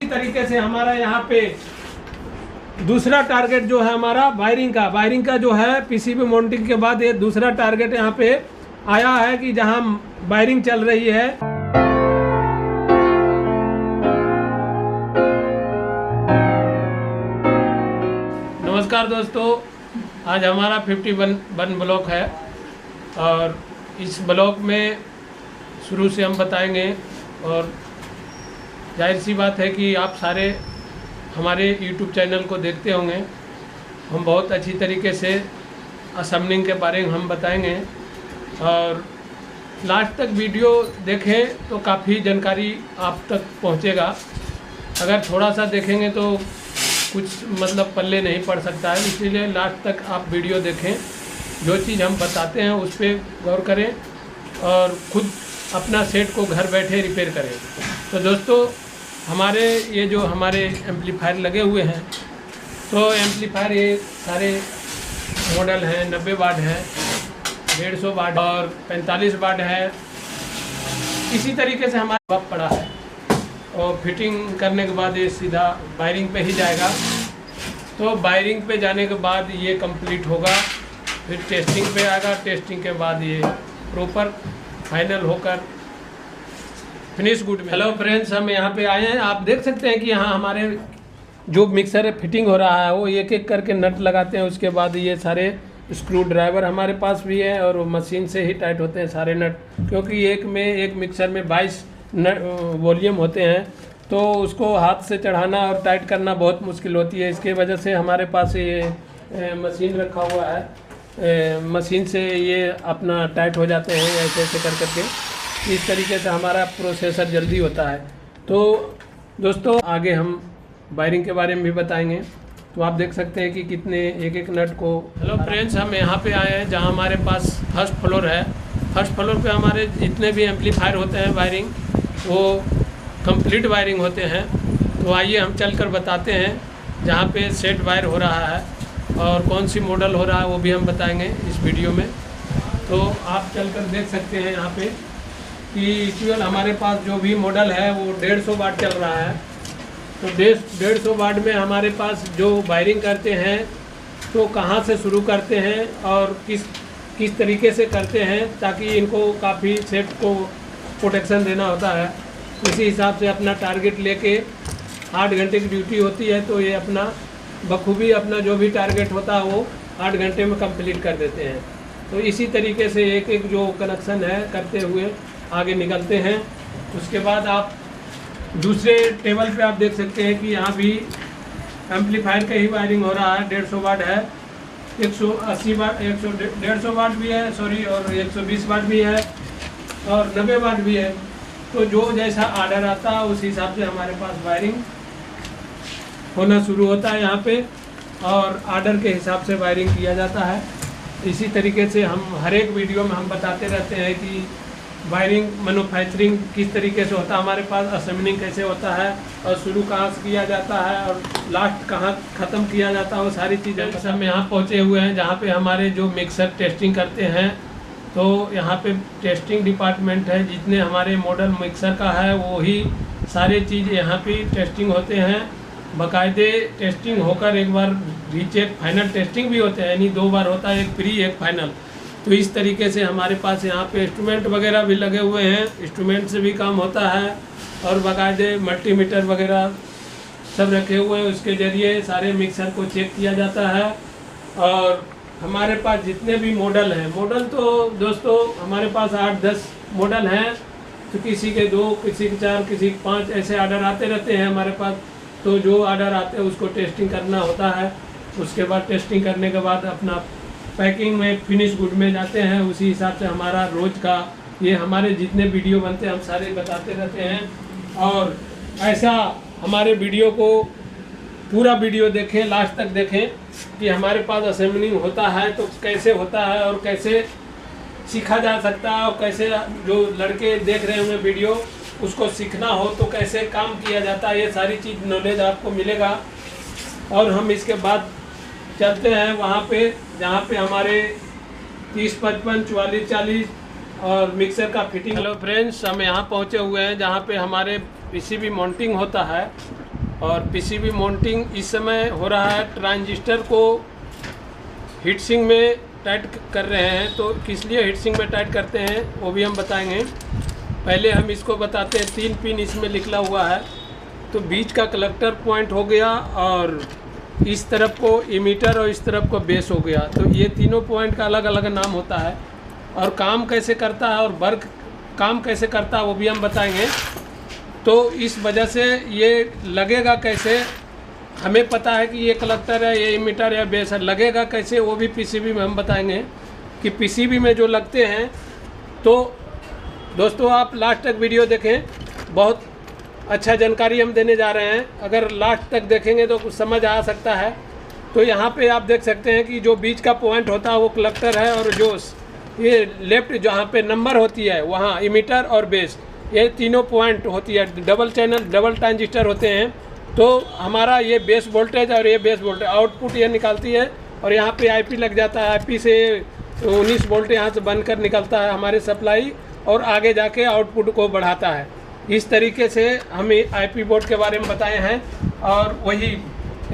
तरीके से हमारा यहाँ पे दूसरा टारगेट जो है हमारा वायरिंग का जो है पीसीबी माउंटिंग के बाद ये दूसरा टारगेट यहाँ पे आया है कि जहाँ वायरिंग चल रही है। नमस्कार दोस्तों, आज हमारा 51 ब्लॉक है और इस ब्लॉक में शुरू से हम बताएंगे और जाहिर सी बात है कि आप सारे हमारे YouTube चैनल को देखते होंगे। हम बहुत अच्छी तरीके से असेंबलिंग के बारे में हम बताएंगे और लास्ट तक वीडियो देखें तो काफ़ी जानकारी आप तक पहुंचेगा। अगर थोड़ा सा देखेंगे तो कुछ मतलब पल्ले नहीं पड़ सकता है, इसलिए लास्ट तक आप वीडियो देखें। जो चीज़ हम बताते हैं उस पर गौर करें और ख़ुद अपना सेट को घर बैठे रिपेयर करें। तो दोस्तों, हमारे ये जो हमारे एम्पलीफायर लगे हुए हैं, तो एम्पलीफायर ये सारे मॉडल हैं। 90 वाट है, 150 वाट और 45 वाट है। इसी तरीके से हमारा वक्त पड़ा है और फिटिंग करने के बाद ये सीधा वायरिंग पे ही जाएगा। तो वायरिंग पे जाने के बाद ये कंप्लीट होगा, फिर टेस्टिंग पे आएगा। टेस्टिंग के बाद ये प्रॉपर फाइनल होकर फिनिश गुड में। हेलो फ्रेंड्स, हम यहाँ पे आए हैं। आप देख सकते हैं कि यहाँ हमारे जो मिक्सर है फिटिंग हो रहा है, वो एक एक करके नट लगाते हैं। उसके बाद ये सारे स्क्रू ड्राइवर हमारे पास भी है और मशीन से ही टाइट होते हैं सारे नट, क्योंकि एक मिक्सर में 22 वॉल्यूम होते हैं, तो उसको हाथ से चढ़ाना और टाइट करना बहुत मुश्किल होती है। इसके वजह से हमारे पास ये मशीन रखा हुआ है। मशीन से ये अपना टाइट हो जाते हैं ऐसे ऐसे कर करके। इस तरीके से हमारा प्रोसेसर जल्दी होता है। तो दोस्तों, आगे हम वायरिंग के बारे में भी बताएंगे। तो आप देख सकते हैं कि कितने एक नट को। हेलो फ्रेंड्स, हम यहाँ पे आए हैं जहाँ हमारे पास फर्स्ट फ्लोर है। फर्स्ट फ्लोर पे हमारे जितने भी एम्पलीफायर होते हैं वायरिंग, वो कंप्लीट वायरिंग होते हैं। तो आइए हम चलकर बताते हैं जहाँ पे सेट वायर हो रहा है और कौन सी मॉडल हो रहा है वो भी हम बताएंगे इस वीडियो में। तो आप चलकर देख सकते हैं यहाँ पे कि इक्वल हमारे पास जो भी मॉडल है वो 150 वाट चल रहा है। तो 150 वाट में हमारे पास जो वायरिंग करते हैं तो कहाँ से शुरू करते हैं और किस तरीके से करते हैं, ताकि इनको काफ़ी सेट को प्रोटेक्शन देना होता है। इसी हिसाब से अपना टारगेट लेके 8 घंटे की ड्यूटी होती है, तो ये अपना बखूबी अपना जो भी टारगेट होता है वो 8 घंटे में कंप्लीट कर देते हैं। तो इसी तरीके से एक एक जो कनेक्शन है करते हुए आगे निकलते हैं। उसके बाद आप दूसरे टेबल पे आप देख सकते हैं कि यहाँ भी एम्पलीफायर का ही वायरिंग हो रहा है। 150 वाट है, 180 वाट, 150 वाट भी है सॉरी, और 120 वाट भी है और 90 वाट भी है। तो जो जैसा आर्डर आता है उस हिसाब से हमारे पास वायरिंग होना शुरू होता है यहाँ पे, और आर्डर के हिसाब से वायरिंग किया जाता है। इसी तरीके से हम हर एक वीडियो में हम बताते रहते हैं कि वायरिंग मैन्युफैक्चरिंग किस तरीके से होता है, हमारे पास असेंबलिंग कैसे होता है और शुरू कहाँ से किया जाता है और लास्ट कहाँ ख़त्म किया जाता है, वो सारी चीज़ें हम यहाँ पहुँचे हुए हैं जहाँ पे हमारे जो मिक्सर टेस्टिंग करते हैं। तो यहाँ पे टेस्टिंग डिपार्टमेंट है, जितने हमारे मॉडल मिक्सर का है वो ही सारे चीज़ यहाँ पे टेस्टिंग होते हैं। बाकायदे टेस्टिंग होकर एक बार रीचेक फाइनल टेस्टिंग भी होते हैं, यानी 2 बार होता है, एक प्री एक फाइनल। तो इस तरीके से हमारे पास यहाँ पे इंस्ट्रूमेंट वगैरह भी लगे हुए हैं, इंस्ट्रूमेंट से भी काम होता है और बाकायदे मल्टीमीटर वगैरह सब रखे हुए हैं। उसके ज़रिए सारे मिक्सर को चेक किया जाता है। और हमारे पास जितने भी मॉडल हैं, मॉडल तो दोस्तों हमारे पास 8-10 मॉडल हैं। तो किसी के 2, किसी के 4, किसी के 5 ऐसे ऑर्डर आते रहते हैं हमारे पास। तो जो ऑर्डर आते हैं उसको टेस्टिंग करना होता है। उसके बाद टेस्टिंग करने के बाद अपना पैकिंग में फिनिश गुड में जाते हैं। उसी हिसाब से हमारा रोज़ का ये हमारे जितने वीडियो बनते हैं हम सारे बताते रहते हैं। और ऐसा हमारे वीडियो को पूरा वीडियो देखें, लास्ट तक देखें कि हमारे पास असेंबलिंग होता है तो कैसे होता है और कैसे सीखा जा सकता है, और कैसे जो लड़के देख रहे होंगे वीडियो उसको सीखना हो तो कैसे काम किया जाता है, ये सारी चीज़ नॉलेज आपको मिलेगा। और हम इसके बाद चलते हैं वहाँ पे जहाँ पे हमारे 30, 55, 44, 40 और मिक्सर का फिटिंग। हेलो फ्रेंड्स, हम यहाँ पहुँचे हुए हैं जहाँ पे हमारे पीसीबी माउंटिंग होता है। और पीसीबी माउंटिंग इस समय हो रहा है। ट्रांजिस्टर को हीट सिंक में टाइट कर रहे हैं, तो किस लिए हीट सिंक में टाइट करते हैं वो भी हम बताएंगे। पहले हम इसको बताते हैं। 3 पिन इसमें निकला हुआ है, तो बीच का कलेक्टर पॉइंट हो गया और इस तरफ को इमीटर और इस तरफ को बेस हो गया। तो ये तीनों पॉइंट का अलग अलग नाम होता है और काम कैसे करता है और वर्क काम कैसे करता है वो भी हम बताएंगे। तो इस वजह से ये लगेगा कैसे, हमें पता है कि ये कलेक्टर है, ये इमीटर या बेस है, लगेगा कैसे वो भी पीसीबी में हम बताएंगे कि पीसीबी में जो लगते हैं। तो दोस्तों आप लास्ट तक वीडियो देखें, बहुत अच्छा जानकारी हम देने जा रहे हैं। अगर लास्ट तक देखेंगे तो कुछ समझ आ सकता है। तो यहाँ पे आप देख सकते हैं कि जो बीच का पॉइंट होता है वो कलेक्टर है, और जो ये लेफ्ट जहाँ पे नंबर होती है वहाँ इमीटर और बेस, ये तीनों पॉइंट होती है। डबल चैनल डबल ट्रांजिस्टर होते हैं। तो हमारा ये बेस वोल्टेज और ये बेस वोल्टेज आउटपुट ये निकालती है, और यहाँ पे आईपी लग जाता है। आईपी से 19 वोल्ट यहाँ से बनकर निकलता है हमारे सप्लाई, और आगे जाके आउटपुट को बढ़ाता है। इस तरीके से हम आईपी बोर्ड के बारे में बताए हैं। और वही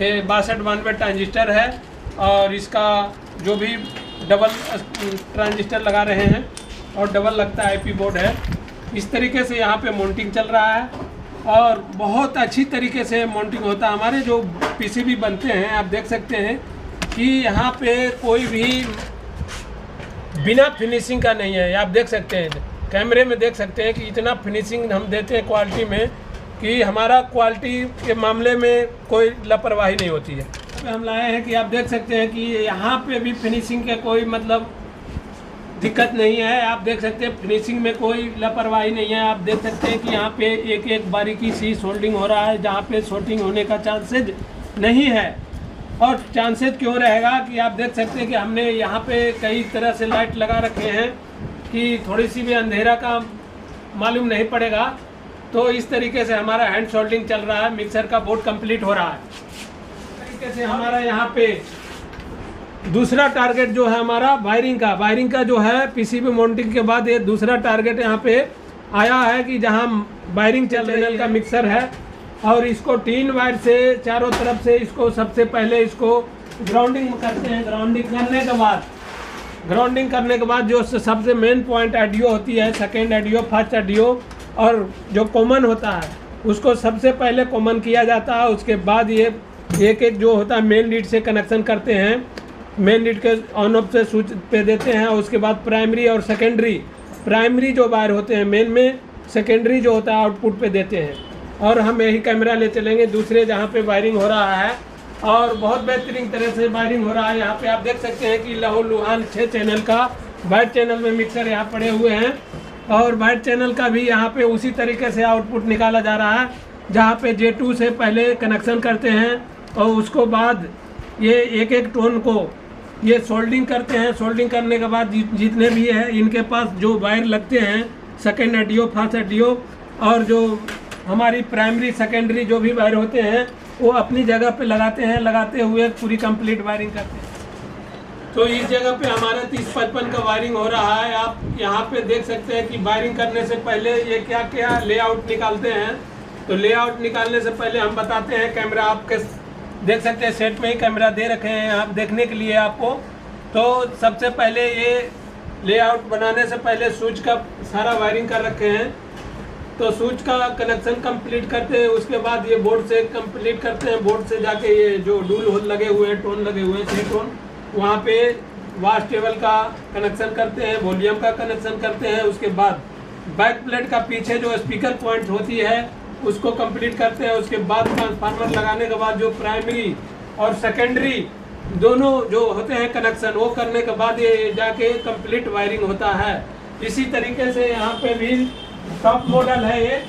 6292 ट्रांजिस्टर है, और इसका जो भी डबल ट्रांजिस्टर लगा रहे हैं और डबल लगता है आईपी बोर्ड है। इस तरीके से यहाँ पे माउंटिंग चल रहा है, और बहुत अच्छी तरीके से माउंटिंग होता है। हमारे जो पीसीबी बनते हैं आप देख सकते हैं कि यहाँ पे कोई भी बिना फिनिशिंग का नहीं है। आप देख सकते हैं, कैमरे में देख सकते हैं कि इतना फिनिशिंग हम देते हैं क्वालिटी में कि हमारा क्वालिटी के मामले में कोई लापरवाही नहीं होती है। हम लाए हैं कि आप देख सकते हैं कि यहाँ पे भी फिनिशिंग के कोई मतलब दिक्कत नहीं है। आप देख सकते हैं फिनिशिंग में कोई लापरवाही नहीं है। आप देख सकते हैं कि यहाँ पे एक एक बारीकी सी सोल्डिंग हो रहा है, जहाँ पे शॉर्टिंग होने का चांसेज नहीं है। और चांसेज क्यों रहेगा कि आप देख सकते हैं कि हमने यहाँ पे कई तरह से लाइट लगा रखे हैं कि थोड़ी सी भी अंधेरा का मालूम नहीं पड़ेगा। तो इस तरीके से हमारा हैंड सोल्डिंग चल रहा है। मिक्सर का बोर्ड कंप्लीट हो रहा है। इस तरीके से हमारा यहाँ पे दूसरा टारगेट जो है हमारा वायरिंग का जो है पीसीबी माउंटिंग के बाद ये दूसरा टारगेट यहाँ पे आया है कि जहाँ वायरिंग चैनल का मिक्सर है, और इसको 3 वायर से चारों तरफ से इसको सबसे पहले इसको ग्राउंडिंग करते हैं। ग्राउंडिंग करने के बाद जो सबसे मेन पॉइंट एडियो होती है, सेकेंड एडियो, फर्स्ट एडियो, और जो कॉमन होता है उसको सबसे पहले कॉमन किया जाता है। उसके बाद ये एक एक जो होता है मेन लीड से कनेक्शन करते हैं, मेन लीड के ऑन ऑफ से स्विच पे देते हैं। और उसके बाद प्राइमरी और सेकेंडरी, प्राइमरी जो वायर होते हैं मेन में, सेकेंडरी जो होता है आउटपुट पे देते हैं। और हम यही कैमरा ले चलेंगे दूसरे जहाँ पे वायरिंग हो रहा है, और बहुत बेहतरीन तरह से वायरिंग हो रहा है। यहाँ पे आप देख सकते हैं कि लुहान 6 चैनल का वाइट चैनल में मिक्सर यहाँ पड़े हुए हैं, और वाइट चैनल का भी यहाँ पे उसी तरीके से आउटपुट निकाला जा रहा है, जहाँ पे J2 से पहले कनेक्शन करते हैं, और उसको बाद ये एक एक टोन को ये सोल्डिंग करते हैं। सोल्डिंग करने के बाद जितने भी है इनके पास जो वायर लगते हैं, सेकेंड एडियो, फर्स्ट एडियो, और जो हमारी प्राइमरी सेकेंडरी जो भी वायर होते हैं वो अपनी जगह पे लगाते हैं। लगाते हुए पूरी कंप्लीट वायरिंग करते हैं। तो इस जगह पे हमारा 3055 का वायरिंग हो रहा है। आप यहाँ पे देख सकते हैं कि वायरिंग करने से पहले ये क्या क्या लेआउट निकालते हैं। तो लेआउट निकालने से पहले हम बताते हैं, कैमरा आपके देख सकते हैं सेट में ही कैमरा दे रखे हैं आप देखने के लिए आपको। तो सबसे पहले ये लेआउट बनाने से पहले स्विच का सारा वायरिंग कर रखे हैं। तो स्विच का कनेक्शन कंप्लीट करते हैं, उसके बाद ये बोर्ड से कंप्लीट करते हैं। बोर्ड से जाके ये जो डूल होल लगे हुए हैं, टोन लगे हुए हैं, 6 टोन, वहाँ पे वाश टेबल का कनेक्शन करते हैं, वॉल्यूम का कनेक्शन करते हैं। उसके बाद बैक प्लेट का पीछे जो स्पीकर पॉइंट होती है उसको कंप्लीट करते हैं। उसके बाद ट्रांसफार्मर लगाने के बाद जो प्राइमरी और सेकेंडरी दोनों जो होते हैं कनेक्शन, वो करने के बाद ये जाके कंप्लीट वायरिंग होता है। इसी तरीके से यहाँ पे भी टॉप मॉडल है ये,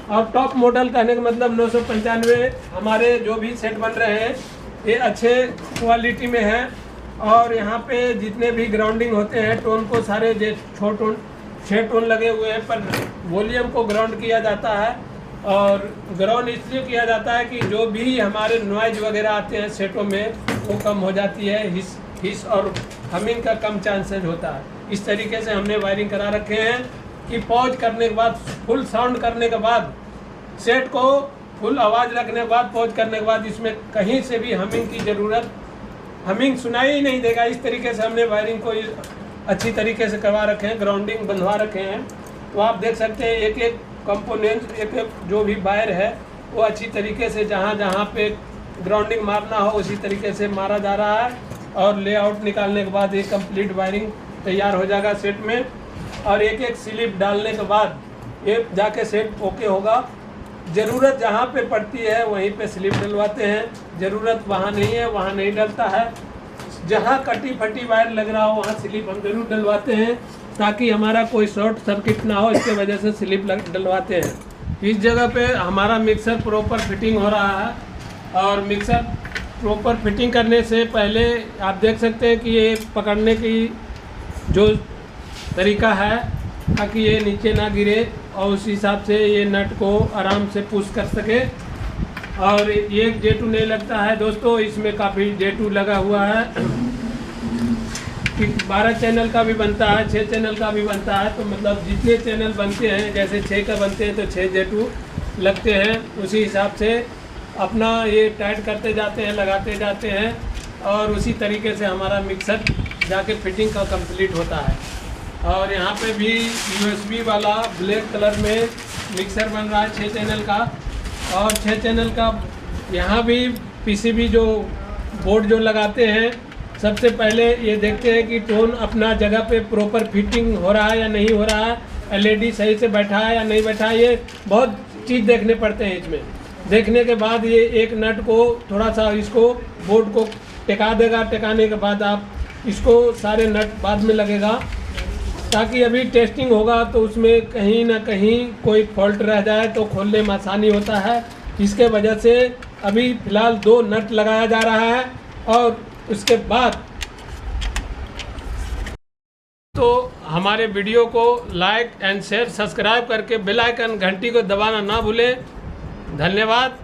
और टॉप मॉडल कहने का मतलब 995 हमारे जो भी सेट बन रहे हैं ये अच्छे क्वालिटी में है। और यहाँ पे जितने भी ग्राउंडिंग होते हैं टोन को सारे 6 टोन लगे हुए हैं, पर वॉल्यूम को ग्राउंड किया जाता है। और ग्राउंड इसलिए किया जाता है कि जो भी हमारे नॉइज वगैरह आते हैं सेटों में वो कम हो जाती है, हिस और हमिंग का कम चांसेस होता है। इस तरीके से हमने वायरिंग करा रखे हैं कि पॉज करने के बाद फुल साउंड करने के बाद सेट को फुल आवाज़ रखने के बाद पॉज करने के बाद इसमें कहीं से भी हमिंग की ज़रूरत, हमिंग सुनाई ही नहीं देगा। इस तरीके से हमने वायरिंग को अच्छी तरीके से करवा रखे हैं, ग्राउंडिंग बंधवा रखे हैं। तो आप देख सकते हैं एक एक कंपोनेंट, एक एक जो भी वायर है वो अच्छी तरीके से जहाँ जहाँ पे ग्राउंडिंग मारना हो उसी तरीके से मारा जा रहा है। और लेआउट निकालने के बाद ये कंप्लीट वायरिंग तैयार हो जाएगा सेट में। और एक एक स्लिप डालने के बाद ये जाके सेट ओके होगा। ज़रूरत जहाँ पे पड़ती है वहीं पे स्लिप डलवाते हैं, ज़रूरत वहाँ नहीं है वहाँ नहीं डलता है। जहाँ कटी फटी वायर लग रहा हो वहाँ स्लिप हम ज़रूर डलवाते हैं ताकि हमारा कोई शॉर्ट सर्किट ना हो, इसके वजह से स्लिप डलवाते हैं। इस जगह पे हमारा मिक्सर प्रॉपर फिटिंग हो रहा है और मिक्सर प्रॉपर फिटिंग करने से पहले आप देख सकते हैं कि ये पकड़ने की जो तरीका है ताकि ये नीचे ना गिरे और उस हिसाब से ये नट को आराम से पुश कर सके। और ये J2 नहीं लगता है दोस्तों, इसमें काफ़ी J2 लगा हुआ है। 12 चैनल का भी बनता है, 6 चैनल का भी बनता है। तो मतलब जितने चैनल बनते हैं, जैसे 6 का बनते हैं तो 6 J2 लगते हैं। उसी हिसाब से अपना ये टाइट करते जाते हैं, लगाते जाते हैं और उसी तरीके से हमारा मिक्सर जाके फिटिंग का कंप्लीट होता है। और यहाँ पे भी USB वाला ब्लैक कलर में मिक्सर बन रहा है 6 चैनल का। और 6 चैनल का यहाँ भी PCB जो बोर्ड जो लगाते हैं, सबसे पहले ये देखते हैं कि टोन अपना जगह पे प्रॉपर फिटिंग हो रहा है या नहीं हो रहा है, LED सही से बैठा है या नहीं बैठा है। ये बहुत चीज़ देखने पड़ते हैं इसमें। देखने के बाद ये एक नट को थोड़ा सा इसको बोर्ड को टिका देगा। टिकाने के बाद आप इसको सारे नट बाद में लगेगा ताकि अभी टेस्टिंग होगा तो उसमें कहीं ना कहीं कोई फॉल्ट रह जाए तो खोलने में आसानी होता है। इसके वजह से अभी फ़िलहाल 2 नट लगाया जा रहा है। और उसके बाद तो हमारे वीडियो को लाइक एंड शेयर सब्सक्राइब करके बेल आइकन घंटी को दबाना ना भूलें। धन्यवाद।